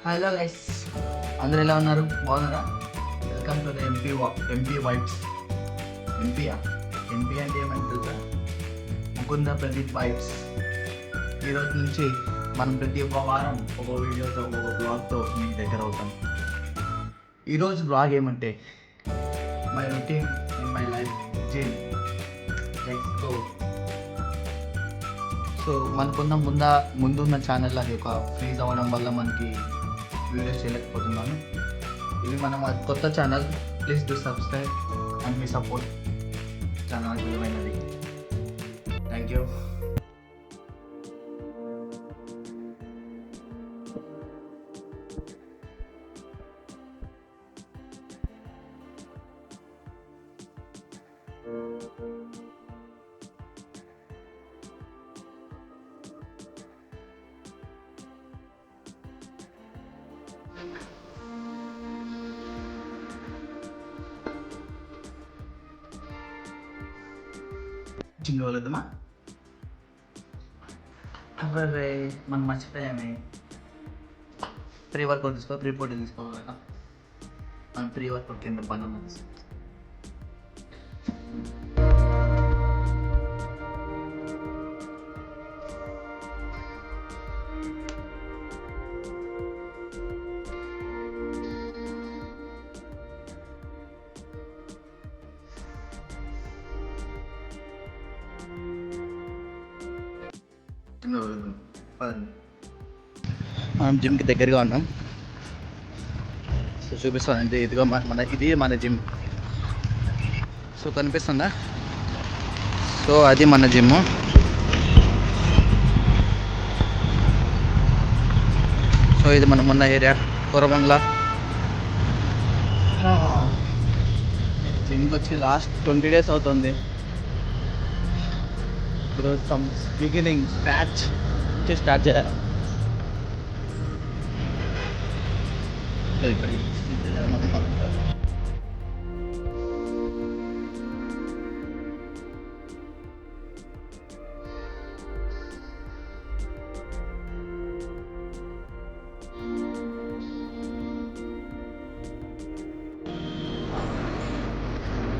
Hello guys, అందరూ ఎలా ఉన్నారు? బాగున్నారా? Welcome to the MP vibes. MP అంటే ఏమంటే తెలుసా? ముకుంద ప్రదీప్ వైబ్స్. ఈరోజు నుంచి మనం ప్రతి ఒక్క వారం ఒక వీడియోతో ఒక బ్లాగ్తో మీకు దగ్గర అవుతాం. ఈరోజు బ్లాగ్ ఏమంటే my routine in my life gym. Let's go. So మనకున్న ముందున్న ఛానల్ అది ఒక ఫ్రీజ్ అవ్వడం వల్ల మనకి వీడియోస్ చేయలేకపోతున్నాను. ఇది మనం కొత్త channel. Please do subscribe and మీ సపోర్ట్ చాలా విలువైనది. Thank you. చింగవలేదమ్మా. అరే మనం మర్చిపోయామే. ప్రీ వర్కౌట్ ప్రీ ప్రోటీన్ తీసుకోవాలి కదా. మనం ప్రీ వర్కౌట్ కింద బనానా తీసుకోవాలి. మనం జిమ్కి దగ్గరగా ఉన్నాం. సో చూపిస్తానంటే ఇదిగో ఇది మన జిమ్. సో కనిపిస్తుందా? సో అది మన జిమ్. సో ఇది మనం ఉన్న ఏరియా కోరబంగ్లా. జిమ్కి వచ్చి లాస్ట్ 20 days అవుతుంది. ఈరోజు బిగినింగ్ స్క్రాచ్ స్టార్ట్ చేయాలి.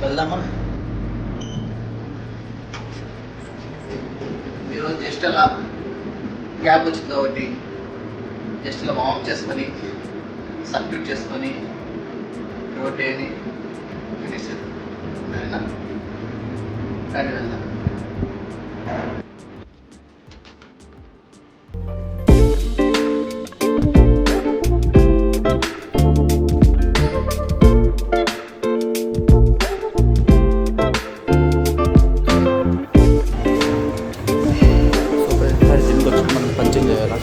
వెళ్దామా? ఈరోజు జస్ట్ అలా గ్యాప్ వచ్చింది కాబట్టి జస్ట్ ఇలా వార్మ్ చేసుకొని సర్క్యూట్ చేసుకొని రోటీని ఫినిష్ చేద్దాం. వెళ్దాం. మనం పంచింగ్ చేయాలా?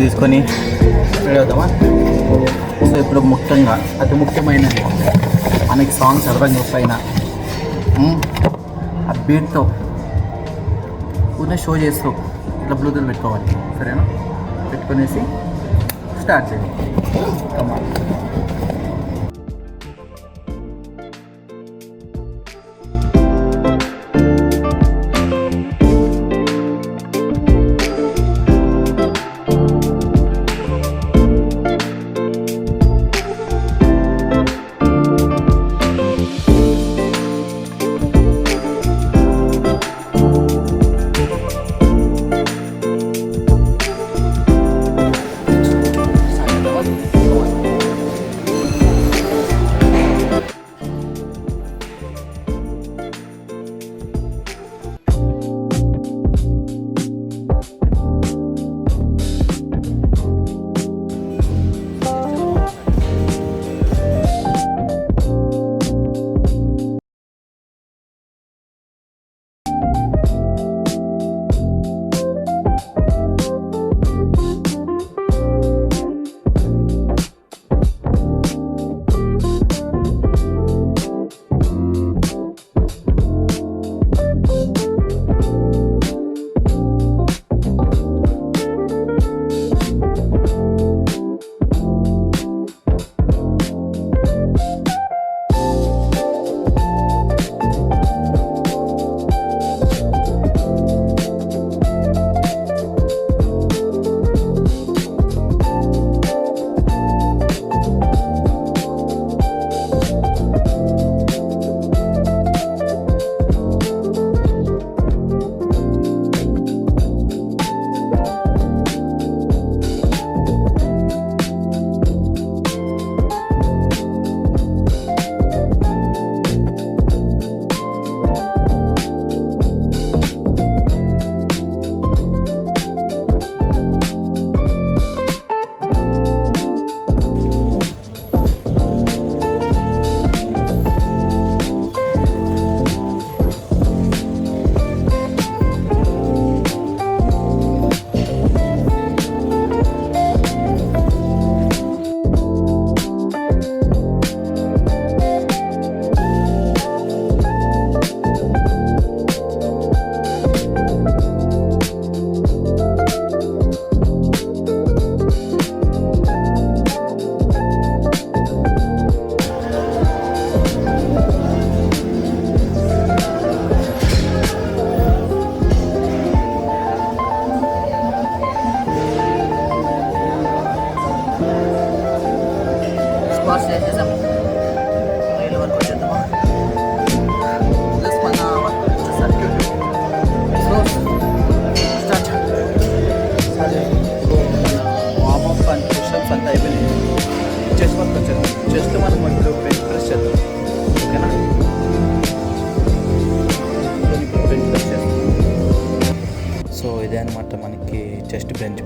తీసుకొని రెడీ అవుతామా? సో ఇప్పుడు ముఖ్యంగా అతి ముఖ్యమైనది మనకి సాంగ్స్ అర్థం చేస్తాయినా ఆ బీట్తో పూర్ణ షో చేస్తూ ఇట్లా బ్లూటూత్ పెట్టుకోవాలి. సరేనా? పెట్టుకునేసి స్టార్ట్ చేయాలి. కమాన్.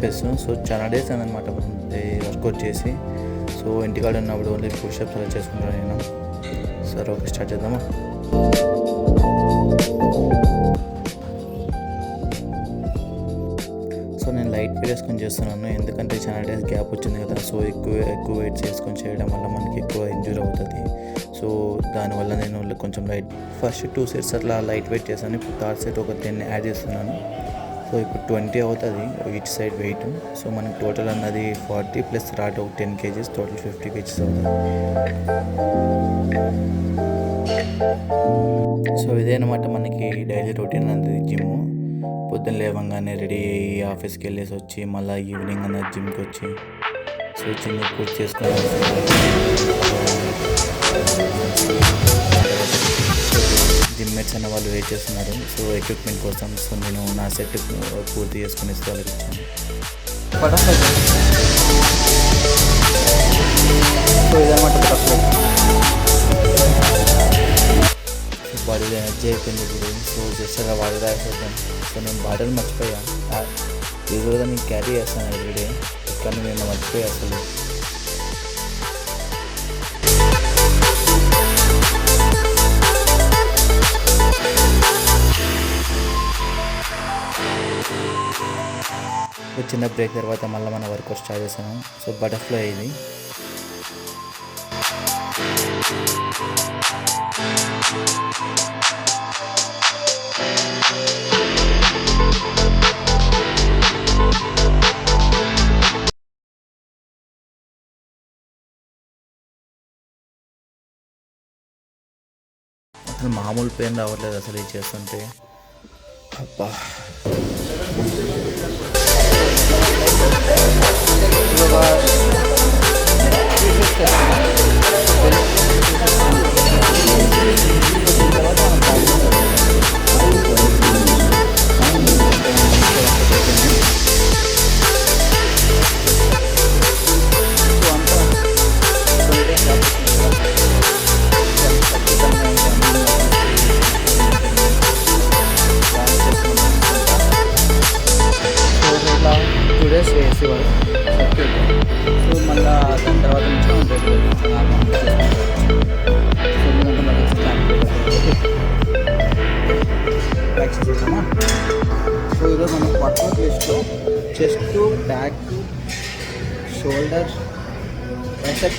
చెప్పేసి. సో చాలా డేస్ అనమాట వర్కౌట్ చేసి. సో ఇంటికాడ ఉన్నప్పుడు ఓన్లీ పుషప్స్ అలా చేసుకుంటాను నేను. సరే ఓకే, స్టార్ట్ చేద్దామా. సో నేను లైట్ వెయిట్ వేసుకొని చేస్తున్నాను, ఎందుకంటే చాలా డేస్ గ్యాప్ వచ్చింది కదా. సో ఎక్కువ వెయిట్స్ వేసుకొని చేయడం వల్ల మనకి ఎక్కువ ఇంజూర్ అవుతుంది. సో దానివల్ల నేను కొంచెం ఫస్ట్ 2 సెట్స్ అట్లా లైట్ వెయిట్ చేశాను. ఇప్పుడు థర్డ్ సెట్ ఒక 10 యాడ్ చేస్తున్నాను. సో ఇప్పుడు 20 అవుతుంది ఈచ్ సైడ్ వెయిట్. సో మనకి టోటల్ అన్నది 40 ప్లస్ రాట్ ఒక 10 kgs, టోటల్ 50 kgs అవుతుంది. సో ఇదే అనమాట మనకి డైలీ రొటీన్ అన్నది జిమ్. పొద్దున్న లేవగానే రెడీ అయ్యి ఆఫీస్కి వెళ్ళేసి వచ్చి మళ్ళీ ఈవినింగ్ అన్నది జిమ్కి వచ్చి సో జిమ్ పూర్తి చేసుకొని జిమ్ మేట్స్ అన్న వాళ్ళు వెయిట్ చేస్తున్నారు సో ఎక్విప్మెంట్ కోసం. సో నేను నా సెట్ పూర్తి చేసుకుని వాళ్ళకి ఇచ్చాను. సో ఇదన్నమాట బాడీలో ఎనర్జీ అయిపోయింది ఇప్పుడు. సో జస్ట్ అలా వాటర్ తాగేసేద్దాం. సో నేను బాటిల్ మర్చిపోయా, యూజువల్గా నేను క్యారీ చేస్తాను ఎవ్రీడే, కానీ నేను మర్చిపోయా అసలు. చిన్న బ్రేక్ తర్వాత మళ్ళీ మన వర్కౌట్ స్టార్ట్ చేసాము. సో బటర్ఫ్లై ఇది. అసలు మామూలు పెయిన్ రావట్లేదు అసలు ఇది చేస్తుంటే. అబ్బా సో ఈరోజు మనం వర్కౌట్ లిస్ట్లో chest, back, shoulder,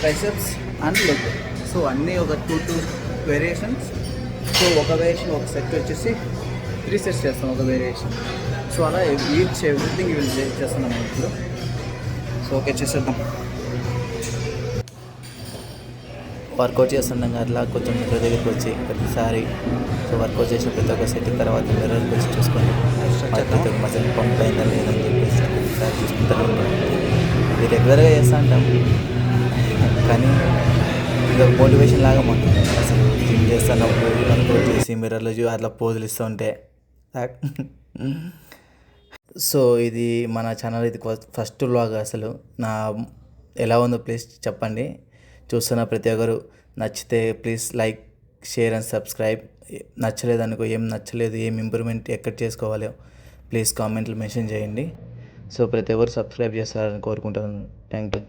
triceps and leg, so అన్నీ ఒక 2 వేరియేషన్స్. సో ఒక వేరియేషన్ ఒక సెట్ వచ్చేసి 3 సెట్స్ చేస్తాం ఒక వేరియేషన్. సో అలా ఎవ్రీథింగ్ ఇవి చేస్తున్నాం మనం ఇప్పుడు. సో ఓకే, చేసేద్దాం. వర్కౌట్ చేస్తుండగా అట్లా కొంచెం మిర్రర్ దగ్గరికి వచ్చి ప్రతిసారి సో వర్కౌట్ చేసిన ప్రతి ఒక్క సెట్ తర్వాత మిర్రర్కి వచ్చి చూసుకొని ప్రతి ఒక్క మజిల్ పంప్ అయిందా లేదని చెప్పేసి ప్రతిసారి చూసుకుంటాను. ఇది రెగ్యులర్గా చేస్తూ ఉంటాం, కానీ ఇది మోటివేషన్ లాగా మాకు అసలు జిమ్ చేస్తున్నప్పుడు వర్కౌట్ చేసి మిర్రర్లో అట్లా పోజులు ఇస్తూ ఉంటే. సో ఇది మన ఛానల్, ఇది ఫస్ట్ వ్లాగ్. అసలు నా ఎలా ఉందో ప్లీజ్ చెప్పండి. చూస్తున్న ప్రతి ఒక్కరు నచ్చితే please like, share and subscribe. నచ్చలేదనుకో, ఏం నచ్చలేదు, ఏం ఇంప్రూవ్మెంట్ ఎక్కడ చేసుకోవాలో ప్లీజ్ కామెంట్లు మెన్షన్ చేయండి. సో ప్రతి ఒక్కరు సబ్స్క్రైబ్ చేస్తారని కోరుకుంటాను. Thank you.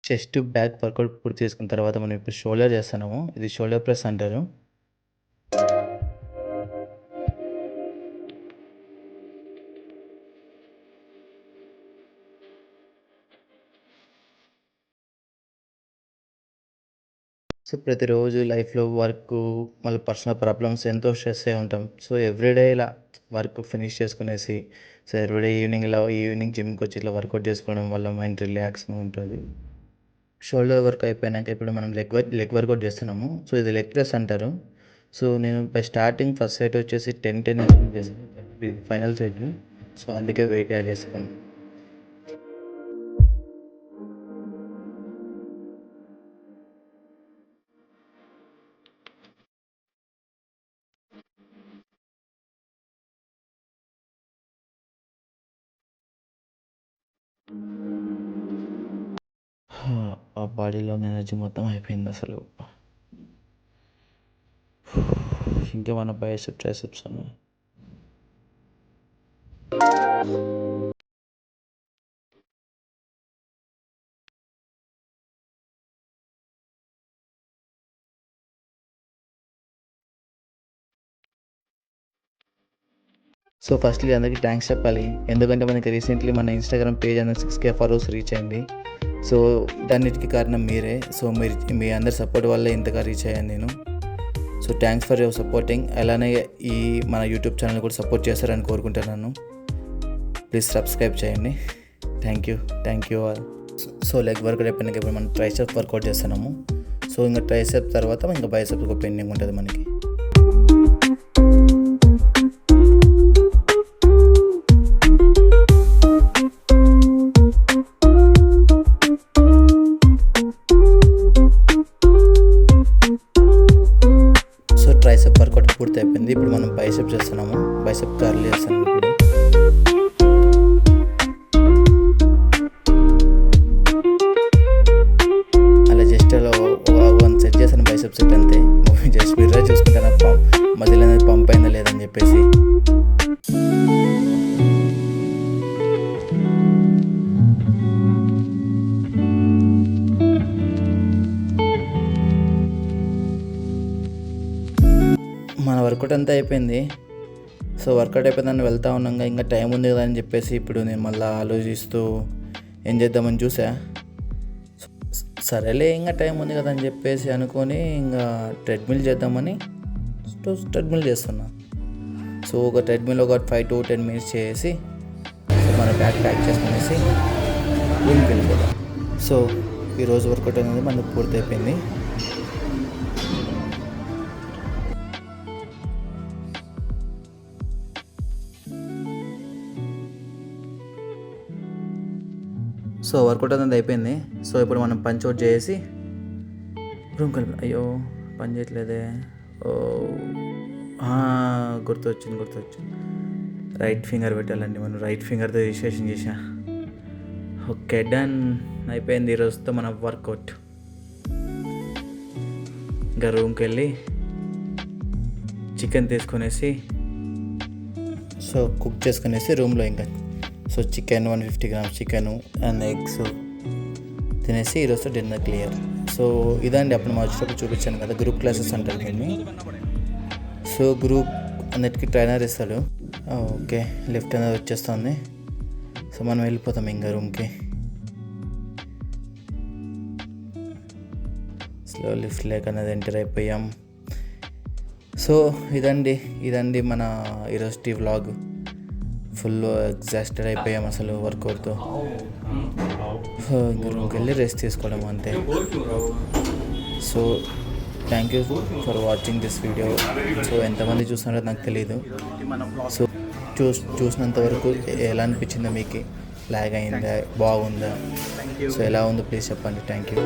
Chest, back workout పూర్తి చేసుకున్న తర్వాత మనం ఇప్పుడు షోల్డర్ చేస్తున్నాము. ఇది షోల్డర్ ప్రెస్ అంటారు. సో ప్రతిరోజు లైఫ్లో వర్క్, మళ్ళీ పర్సనల్ ప్రాబ్లమ్స్ ఎంతో స్ట్రెస్ అయి ఉంటాం. సో ఎవ్రీడే ఇలా వర్క్ ఫినిష్ చేసుకునేసి సో ఎవ్రీడే ఈవినింగ్ జిమ్కి వచ్చి ఇట్లా వర్కౌట్ చేసుకోవడం వల్ల మైండ్ రిలాక్స్గా ఉంటుంది. షోల్డర్ వర్క్ అయిపోయినాక ఇప్పుడు మనం లెగ్ వర్కౌట్ చేస్తున్నాము. సో ఇది లెగ్ ప్రెస్ అంటారు. సో నేను స్టార్టింగ్ ఫస్ట్ సెట్ వచ్చేసి 10 చేశాను, ఫైనల్ సెట్. సో అందుకే వెయిట్ యాడ్ చేస్తాను. ఆ బాడీలో ఎనర్జీ మొత్తం అయిపోయింది అసలు. ఇంకా మన బైసెప్ ట్రైసెప్స్ ఉన్నాయి. సో ఫస్ట్లీ అందరికీ థ్యాంక్స్ చెప్పాలి, ఎందుకంటే మనకి రీసెంట్లీ మన ఇన్స్టాగ్రామ్ పేజ్ అనేది 6K ఫాలోవర్స్ రీచ్ అయింది. సో దాన్నిటికి కారణం మీరే. సో మీ అందరి సపోర్ట్ వల్లే ఇంతగా రీచ్ అయ్యాను నేను. So thanks for your supporting. అలానే ఈ మన యూట్యూబ్ ఛానల్ కూడా సపోర్ట్ చేస్తారని కోరుకుంటున్నాను. ప్లీజ్ సబ్స్క్రైబ్ చేయండి. Thank you all. So leg work అయిపోయినాక ఇప్పుడు మనం ట్రైసెప్ వర్కౌట్ చేస్తున్నాము. సో ఇంకా ట్రైసెప్ తర్వాత ఇంకా బైసెప్ ఒక పెండింగ్ ఉంటుంది మనకి. ట్రైసెప్ వర్కౌట్ పూర్తి అయిపోయింది. ఇప్పుడు మనం బైసెప్ చేస్తున్నాము. బైసెప్ కర్ల్ చేస్తున్నాము. ఇప్పుడు అలా జస్ట్ అలా 1 సెట్ చేశాను బైసెప్ సెట్ అంతే. జస్ట్ మీరు చూసుకుంటాను మధ్యలో అనేది పంప్ అయిందా లేదని చెప్పేసి. మన వర్కౌట్ అంతా అయిపోయింది. సో వర్కౌట్ అయిపోయిందని వెళ్తూ ఉన్నాగా ఇంకా టైం ఉంది కదా అని చెప్పేసి ఇప్పుడు నేను మళ్ళీ ఆలోచిస్తూ ఏం చేద్దామని చూసా. సరేలే ఇంకా టైం ఉంది కదా అని చెప్పేసి అనుకొని ఇంకా ట్రెడ్మిల్ చేద్దామని ట్రెడ్మిల్ చేస్తున్నా. సో ఒక ట్రెడ్మిల్ ఒక 5 to 10 minutes చేసి మన బ్యాగ్ ప్యాక్ చేసుకునేసి రూమ్కి వెళ్ళిపోతాం. సో ఈరోజు వర్కౌట్ అనేది మనకు పూర్తి అయిపోయింది. సో వర్కౌట్ అనేది అయిపోయింది. సో ఇప్పుడు మనం పంచ్ అవుట్ చేసి రూమ్కి వెళ్ళి, అయ్యో పని చేయట్లేదే, గుర్తొచ్చింది. రైట్ ఫింగర్ పెట్టాలండి. మనం రైట్ ఫింగర్తో రిజిస్ట్రేషన్ చేసా. ఓకే డన్ అయిపోయింది ఈరోజుతో మన వర్కౌట్. ఇంకా రూమ్కి వెళ్ళి చికెన్ తీసుకునేసి సో కుక్ చేసుకునేసి రూమ్లో ఇంకా so chicken 150 grams chicken and eggs తినేసి ఈరోజు డిన్నర్ క్లియర్. సో ఇదండి అప్పుడు మా వచ్చేటప్పుడు చూపించాను కదా, గ్రూప్ క్లాసెస్ అంటారు దీన్ని. సో గ్రూప్ అన్నిటికీ ట్రైనర్ ఇస్తాడు. ఓకే లిఫ్ట్ అనేది వచ్చేస్తుంది. సో మనం వెళ్ళిపోతాం ఇంకా రూమ్కి. స్లో లిఫ్ట్ లేక అనేది ఎంటర్ అయిపోయాం. సో ఇదండి మన ఈరోజు వ్లాగ్. ఫుల్ ఎగ్జాస్టెడ్ అయిపోయాం అసలు వర్కౌట్తో. ఇంకా రూమ్కి వెళ్ళి రెస్ట్ తీసుకోవడం అంతే. So thank you for watching this video. So ఎంతమంది చూస్తున్నారో నాకు తెలీదు. సో చూసినంత వరకు ఎలా అనిపించిందో మీకు, లాగ్ అయిందా, బాగుందా, సో ఎలా ఉందో ప్లీజ్ చెప్పండి. Thank you.